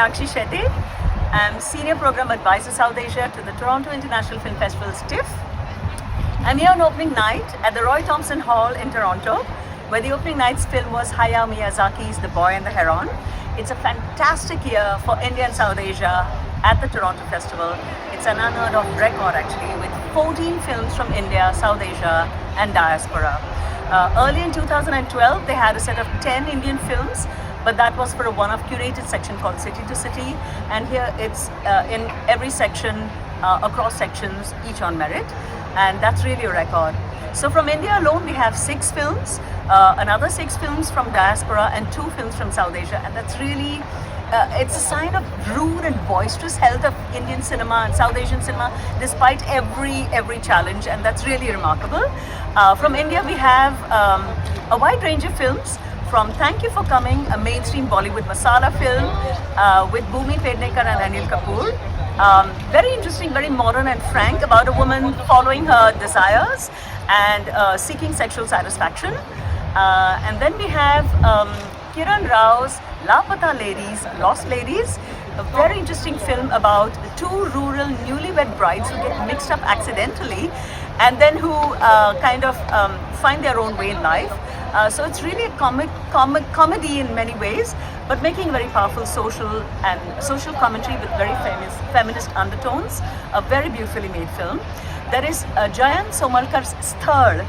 Meenakshi Shedde. I'm Senior Program Advisor South Asia to the Toronto International Film Festival's TIFF. I'm here on opening night at the Roy Thompson Hall in Toronto, where the opening night's film was Hayao Miyazaki's The Boy and the Heron. It's a fantastic year for India and South Asia at the Toronto Festival. It's an unheard of record actually, with 14 films from India, South Asia and diaspora. Early in 2012, they had a set of 10 Indian films, but that was for a one-off curated section called City to City. And here it's in every section, across sections, each on merit. And that's really a record. So from India alone, we have 6 films, another 6 films from diaspora and 2 films from South Asia. And that's really, it's a sign of rude and boisterous health of Indian cinema and South Asian cinema, despite every challenge. And that's really remarkable. From India, we have a wide range of films. From Thank You for Coming, a mainstream Bollywood masala film with Bhumi, Pednekar and Anil Kapoor. Very interesting, very modern and frank, about a woman following her desires and seeking sexual satisfaction. And then we have Kiran Rao's Laapataa Ladies, Lost Ladies, a very interesting film about 2 rural newlywed brides who get mixed up accidentally and then who find their own way in life. So it's really a comedy in many ways, but making very powerful social commentary with very feminist undertones. A very beautifully made film. There is Jayant Somalkar's Third,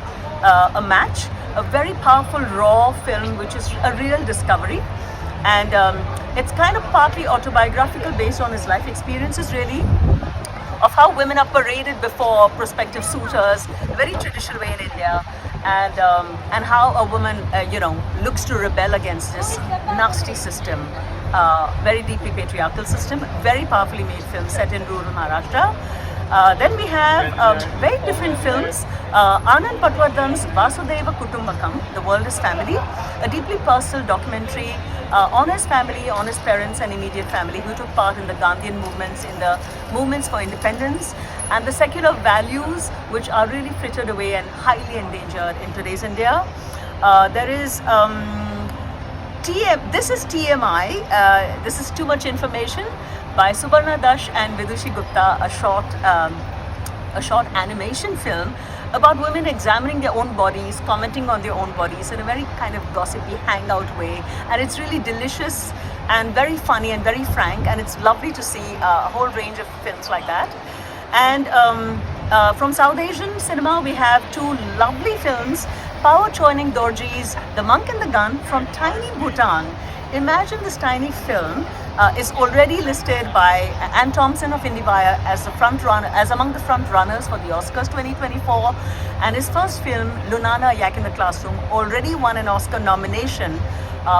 a match, a very powerful raw film which is a real discovery. And it's kind of partly autobiographical, based on his life experiences really, of how women are paraded before prospective suitors, a very traditional way in India, and how a woman looks to rebel against this nasty system, very deeply patriarchal system. Very powerfully made film set in rural Maharashtra. Then we have very different films. Anand Patwardhan's Vasudhaiva Kutumbakam, The World is Family, a deeply personal documentary on his family, on his parents and immediate family who took part in the Gandhian movements, in the movements for independence, and the secular values which are really frittered away and highly endangered in today's India. There is this is TMI, this is Too Much Information, by Subarna Dash and Vidushi Gupta, a short animation film about women examining their own bodies, commenting on their own bodies in a very kind of gossipy hangout way. And it's really delicious and very funny and very frank, and it's lovely to see a whole range of films like that. And from South Asian cinema, we have 2 lovely films. Power Choining Dorji's The Monk and the Gun from tiny Bhutan. Imagine this tiny film is already listed by Anne Thompson of IndieWire as among the front runners for the Oscars 2024, and his first film, Lunana Yak in the Classroom, already won an Oscar nomination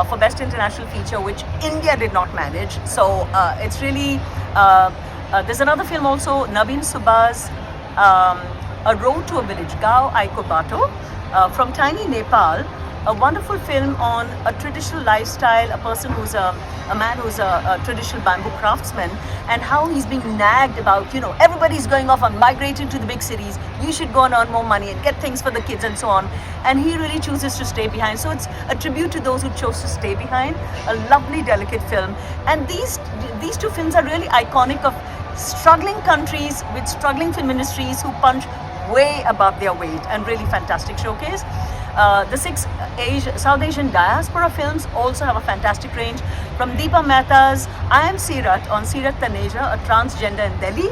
for Best International Feature, which India did not manage. So it's really, there's another film also, Naveen Subha's A Road to a Village, Gao Aiko Bato, from tiny Nepal. A wonderful film on a traditional lifestyle, a person who's a man who's a traditional bamboo craftsman, and how he's being nagged about, everybody's going off and migrating to the big cities, you should go and earn more money and get things for the kids and so on. And he really chooses to stay behind. So it's a tribute to those who chose to stay behind. A lovely, delicate film. And these 2 films are really iconic of struggling countries with struggling film ministries who punch way above their weight, and really fantastic showcase. The 6 South Asian diaspora films also have a fantastic range. From Deepa Mehta's I Am Seerat on Seerat Taneja, a transgender in Delhi.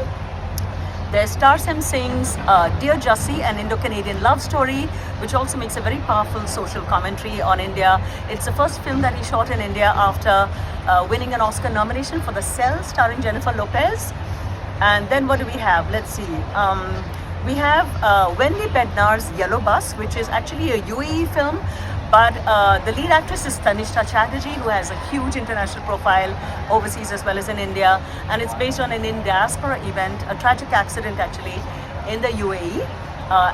There's Tarsem Singh's Dear Jussie, an Indo-Canadian love story, which also makes a very powerful social commentary on India. It's the first film that he shot in India after winning an Oscar nomination for The Cell, starring Jennifer Lopez. And then what do we have? Let's see. We have Wendy Bednar's Yellow Bus, which is actually a UAE film, but the lead actress is Tanishta Chatterjee, who has a huge international profile overseas as well as in India, and it's based on an in-diaspora event, a tragic accident actually, in the UAE,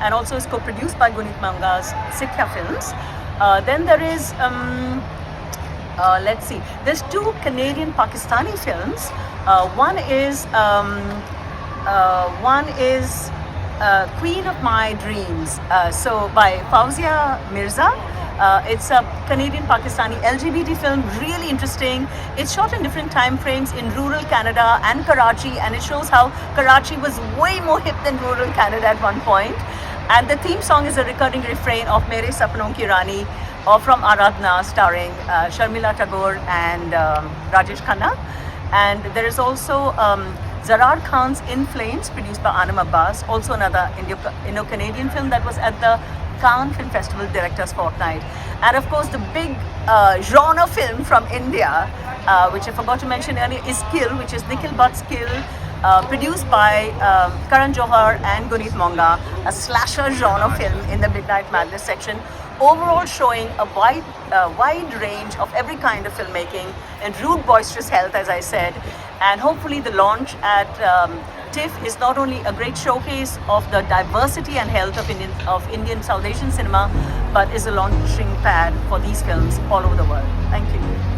and also is co-produced by Gunit Manga's Sikha Films. Then there is, let's see, there's 2 Canadian Pakistani films. One is Queen of My Dreams, so by Fauzia Mirza, It's a Canadian-Pakistani LGBT film, really interesting. It's shot in different time frames in rural Canada and Karachi, and it shows how Karachi was way more hip than rural Canada at one point. And the theme song is a recurring refrain of Mere Sapnon Ki Rani, or from Aradhna, starring Sharmila Tagore and Rajesh Khanna. And there is also Zarar Khan's In Flames, produced by Anam Abbas, also another Indo-Canadian film that was at the Cannes Film Festival Directors Fortnight. And of course, the big genre film from India, which I forgot to mention earlier, is Kill, which is Nikhil Bhatt's Kill, produced by Karan Johar and Guneet Monga, a slasher genre film in the Midnight Madness section, overall showing a wide range of every kind of filmmaking in rude, boisterous health, as I said. And hopefully the launch at TIFF is not only a great showcase of the diversity and health of Indian South Asian cinema, but is a launching pad for these films all over the world. Thank you.